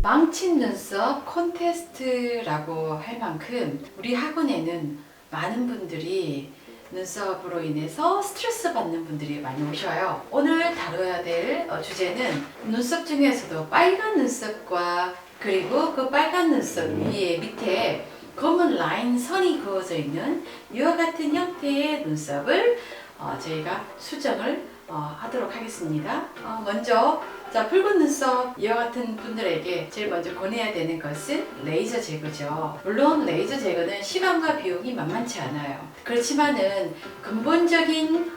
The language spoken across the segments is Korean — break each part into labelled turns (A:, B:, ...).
A: 망친 눈썹 콘테스트라고 할 만큼 우리 학원에는 많은 분들이 눈썹으로 인해서 스트레스 받는 분들이 많이 오셔요. 오늘 다뤄야 될 주제는 눈썹 중에서도 빨간 눈썹과 그리고 그 빨간 눈썹 위에 밑에 검은 라인 선이 그어져 있는 이와 같은 형태의 눈썹을 저희가 수정을 하도록 하겠습니다. 먼저 붉은 눈썹 이와 같은 분들에게 제일 먼저 권해야 되는 것은 레이저 제거죠. 물론 레이저 제거는 시간과 비용이 만만치 않아요. 그렇지만은 근본적인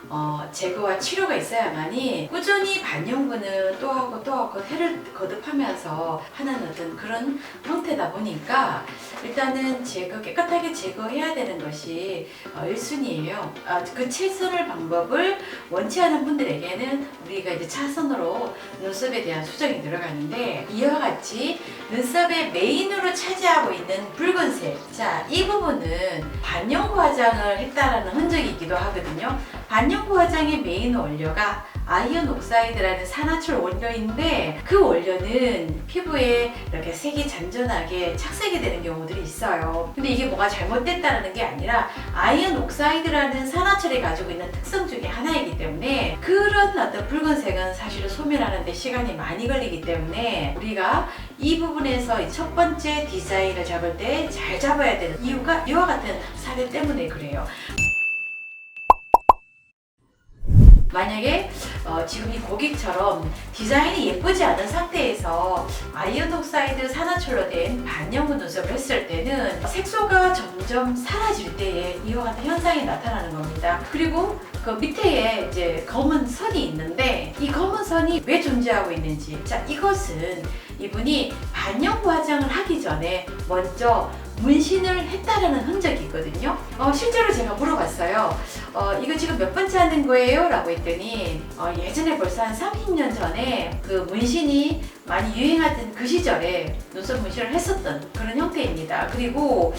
A: 제거와 치료가 있어야만이 꾸준히 반영구는 또 하고 또 하고 해를 거듭하면서 하는 어떤 그런 형태다 보니까 일단은 깨끗하게 제거해야 되는 것이 1순위예요. 그 최선의 방법을 원치 않은 분들에게는 우리가 이제 차선으로 눈썹에 대한 수정이 들어가는데, 이와 같이 눈썹의 메인으로 차지하고 있는 붉은색, 자, 이 부분은 반영구 화장을 했다라는 흔적이기도 하거든요. 반영구 화장의 메인 원료가 아이언 옥사이드라는 산화철 원료인데, 그 원료는 피부에 이렇게 색이 잔잔하게 착색이 되는 경우들이 있어요. 근데 이게 뭐가 잘못됐다는 게 아니라 아이언 옥사이드라는 산화철이 가지고 있는 특성 중에 하나이기 때문에 그런 어떤 붉은색은 사실은 소멸하는 데 시간이 많이 걸리기 때문에 우리가 이 부분에서 첫 번째 디자인을 잡을 때 잘 잡아야 되는 이유가 이와 같은 사례 때문에 그래요. 만약에 지금 이 고객처럼 디자인이 예쁘지 않은 상태에서 아이언 옥사이드 산화철로 된 반영구 눈썹을 했을 때는 색소가 점점 사라질 때에 이와 같은 현상이 나타나는 겁니다. 그리고 그 밑에 이제 검은 선이 있는데, 이 검은 선이 왜 존재하고 있는지, 자, 이것은 이분이 반영구 화장을 하기 전에 먼저 문신을 했다라는 흔적이 있거든요. 실제로 제가 물어봤어요. 이거 지금 몇 번째 하는 거예요? 라고 했더니 예전에 벌써 한 30년 전에 그 문신이 많이 유행하던 그 시절에 눈썹 문신을 했었던 그런 형태입니다. 그리고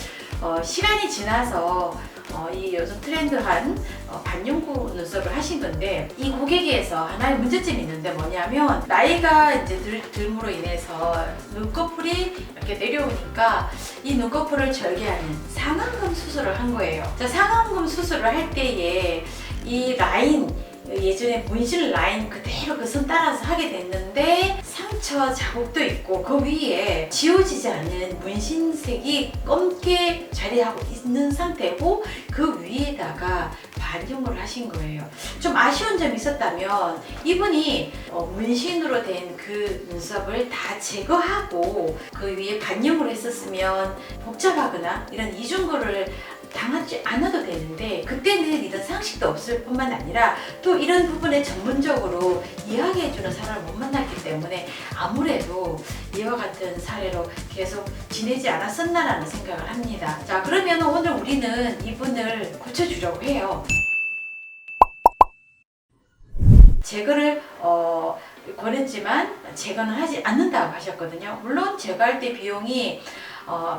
A: 시간이 지나서 이 요즘 트렌드한 반영구 눈썹을 하신 건데, 이 고객에서 하나의 문제점이 있는데 뭐냐면, 나이가 이제 들므로 인해서 눈꺼풀이 이렇게 내려오니까 이 눈꺼풀을 절개하는 상안검 수술을 한 거예요. 자, 상안검 수술을 할 때에 이 라인, 예전에 문신 라인 그대로 그 선 따라서 하게 됐는데 상처 자국도 있고 그 위에 지워지지 않는 문신색이 검게 자리하고 있는 상태고 그 위에다가 반영을 하신 거예요. 좀 아쉬운 점이 있었다면 이분이 문신으로 된 그 눈썹을 다 제거하고 그 위에 반영을 했었으면 복잡하거나 이런 이중거를 당하지 않아도 되는데, 그때는 이런 상식도 없을 뿐만 아니라 또 이런 부분에 전문적으로 이야기해주는 사람을 못 만났기 때문에 아무래도 이와 같은 사례로 계속 지내지 않았었나라는 생각을 합니다. 자, 그러면 오늘 우리는 이분을 고쳐주려고 해요. 제거를 권했지만 제거는 하지 않는다고 하셨거든요. 물론 제거할 때 비용이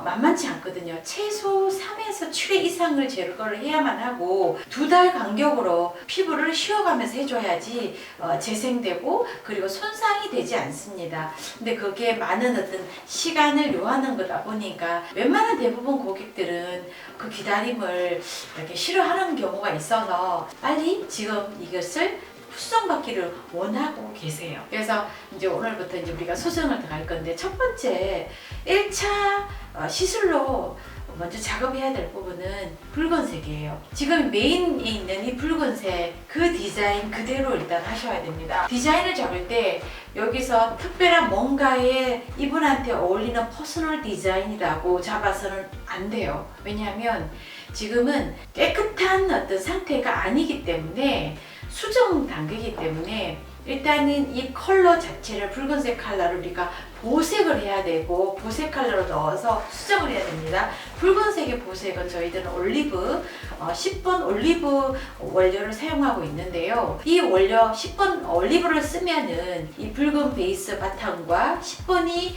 A: 만만치 않거든요. 최소 3에서 7회 이상을 제거를 해야만 하고 2달 간격으로 피부를 쉬어가면서 해줘야지 재생되고 그리고 손상이 되지 않습니다. 근데 그게 많은 어떤 시간을 요하는 거다 보니까 웬만한 대부분 고객들은 그 기다림을 이렇게 싫어하는 경우가 있어서 빨리 지금 이것을 수정받기를 원하고 계세요. 그래서 이제 오늘부터 이제 우리가 수정을 들어갈 건데, 첫 번째 1차 시술로 먼저 작업해야 될 부분은 붉은색이에요. 지금 메인에 있는 이 붉은색 그 디자인 그대로 일단 하셔야 됩니다. 디자인을 잡을 때 여기서 특별한 뭔가에 이분한테 어울리는 퍼스널 디자인이라고 잡아서는 안 돼요. 왜냐하면 지금은 깨끗한 어떤 상태가 아니기 때문에 수정 단계이기 때문에 일단은 이 컬러 자체를 붉은색 컬러를 우리가 보색을 해야 되고 보색 컬러로 넣어서 수정을 해야 됩니다. 붉은색의 보색은 저희들은 올리브 10번 올리브 원료를 사용하고 있는데요. 이 원료 10번 올리브를 쓰면은 이 붉은 베이스 바탕과 10번이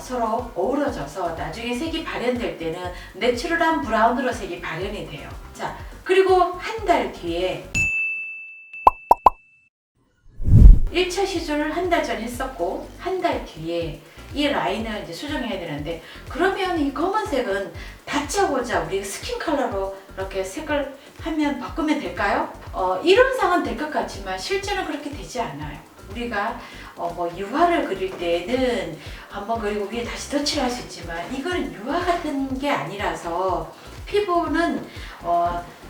A: 서로 어우러져서 나중에 색이 발현될 때는 내추럴한 브라운으로 색이 발현이 돼요. 자, 그리고 한 달 뒤에 1차 시술을 한 달 전 했었고 한 달 뒤에 이 라인을 이제 수정해야 되는데, 그러면 이 검은색은 다짜고짜 우리 스킨 컬러로 이렇게 색을 하면 바꾸면 될까요? 이론상은 될 것 같지만 실제는 그렇게 되지 않아요. 우리가 뭐 유화를 그릴 때는 한번 그리고 위에 다시 덧칠을 할 수 있지만, 이거는 유화 같은 게 아니라서 피부는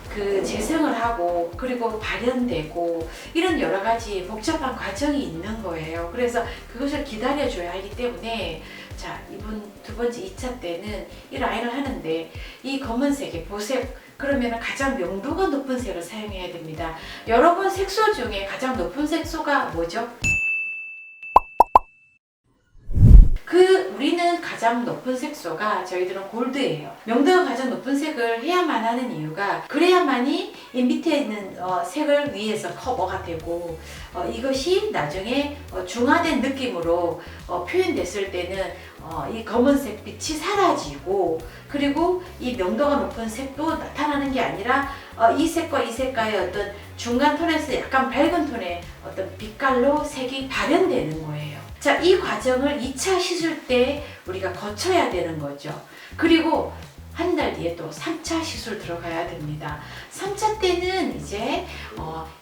A: 그 재생을 하고 그리고 발현되고 이런 여러 가지 복잡한 과정이 있는 거예요. 그래서 그것을 기다려줘야 하기 때문에, 자, 이번 두 번째 2차 때는 이 라인을 하는데 이 검은색의 보색, 그러면 가장 명도가 높은 색을 사용해야 됩니다. 여러분, 색소 중에 가장 높은 색소가 뭐죠? 우리는 가장 높은 색소가 저희들은 골드예요. 명도가 가장 높은 색을 해야만 하는 이유가, 그래야만이 이 밑에 있는 색을 위에서 커버가 되고, 이것이 나중에 중화된 느낌으로 표현됐을 때는 이 검은색 빛이 사라지고, 그리고 이 명도가 높은 색도 나타나는 게 아니라 이 색과 이 색깔의 어떤 중간 톤에서 약간 밝은 톤의 어떤 빛깔로 색이 발현되는 거예요. 자, 이 과정을 2차 시술 때 우리가 거쳐야 되는 거죠. 그리고 한 달 뒤에 또 3차 시술 들어가야 됩니다. 3차 때는 이제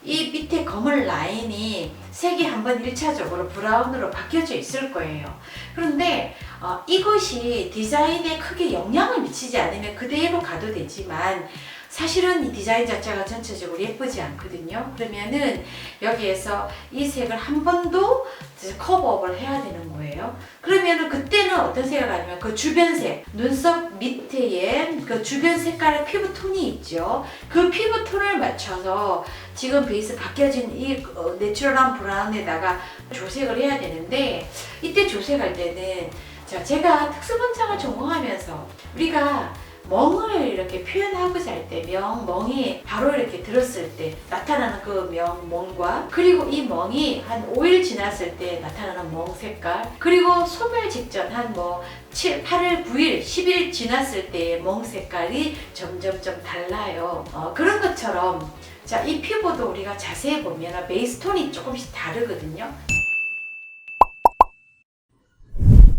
A: 이 밑에 검은 라인이 색이 한번 1차적으로 브라운으로 바뀌어져 있을 거예요. 그런데 이것이 디자인에 크게 영향을 미치지 않으면 그대로 가도 되지만, 사실은 이 디자인 자체가 전체적으로 예쁘지 않거든요. 그러면은 여기에서 이 색을 한 번 더 커버업을 해야 되는 거예요. 그러면은 그때는 어떤 색을 하냐면 그 주변색, 눈썹 밑에 그 주변 색깔의 피부톤이 있죠. 그 피부톤을 맞춰서 지금 베이스 바뀌어진 이 내추럴한 브라운에다가 조색을 해야 되는데, 이때 조색할 때는, 자, 제가 특수분장을 전공하면서 우리가 멍을 이렇게 표현하고자 할 때, 멍이 바로 이렇게 들었을 때 나타나는 그 멍과, 그리고 이 멍이 한 5일 지났을 때 나타나는 멍 색깔, 그리고 소멸 직전 한 8일, 9일, 10일 지났을 때의 멍 색깔이 점점점 달라요. 그런 것처럼, 자, 이 피부도 우리가 자세히 보면 베이스 톤이 조금씩 다르거든요.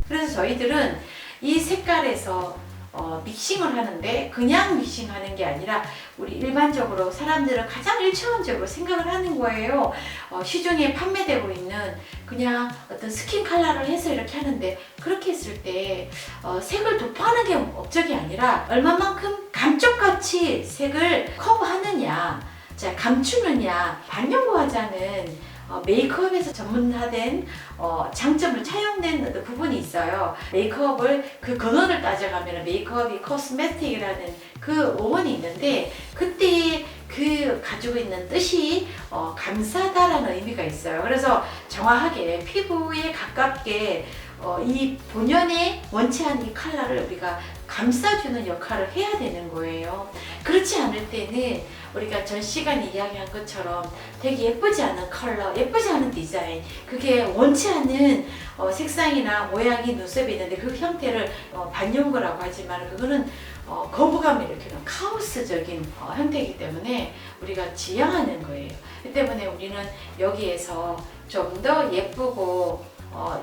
A: 그래서 저희들은 이 색깔에서 믹싱을 하는데, 그냥 믹싱하는 게 아니라 우리 일반적으로 사람들은 가장 1차원적으로 생각을 하는 거예요. 시중에 판매되고 있는 그냥 어떤 스킨 컬러를 해서 이렇게 하는데, 그렇게 했을 때 색을 도포하는 게 목적이 아니라 얼마만큼 감쪽같이 색을 커버하느냐, 자, 감추느냐. 반영구 화장은 메이크업에서 전문화된 장점을 차용된 부분이 있어요. 메이크업을 그 근원을 따져가면 메이크업이 코스메틱이라는 그 어원이 있는데, 그때 그 가지고 있는 뜻이 감싸다라는 의미가 있어요. 그래서 정확하게 피부에 가깝게 이 본연의 원치 않은 이 컬러를 우리가 감싸주는 역할을 해야 되는 거예요. 그렇지 않을 때는 우리가 전 시간에 이야기한 것처럼 되게 예쁘지 않은 컬러, 예쁘지 않은 디자인, 그게 원치 않는 색상이나 모양이 눈썹에 있는데 그 형태를 반영구라고 하지만, 그거는 거부감을 일으키는 카오스적인 형태이기 때문에 우리가 지양하는 거예요. 그 때문에 우리는 여기에서 좀 더 예쁘고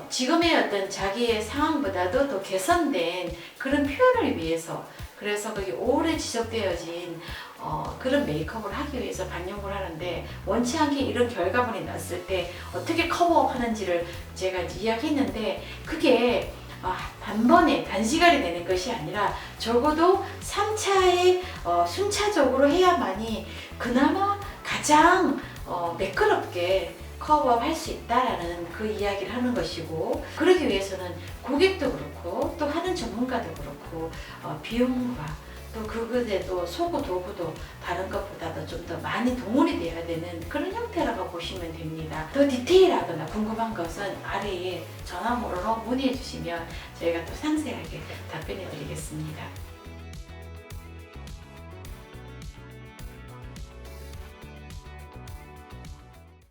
A: 지금의 어떤 자기의 상황보다도 더 개선된 그런 표현을 위해서, 그래서 그게 오래 지속되어진 그런 메이크업을 하기 위해서 반영을 하는데, 원치 않게 이런 결과물이 났을 때 어떻게 커버업 하는지를 제가 이야기했는데, 그게 단번에 단시간에 되는 것이 아니라 적어도 3차에 순차적으로 해야만이 그나마 가장 매끄럽게 커버업 할 수 있다라는 그 이야기를 하는 것이고, 그러기 위해서는 고객도 그렇고 또 하는 전문가도 그렇고 비용과 또 그것에도 소구 도구도 다른 것보다도 좀 더 많이 동원이 돼야 되는 그런 형태라고 보시면 됩니다. 더 디테일하거나 궁금한 것은 아래에 전화번호로 문의해 주시면 저희가 또 상세하게 답변해 드리겠습니다.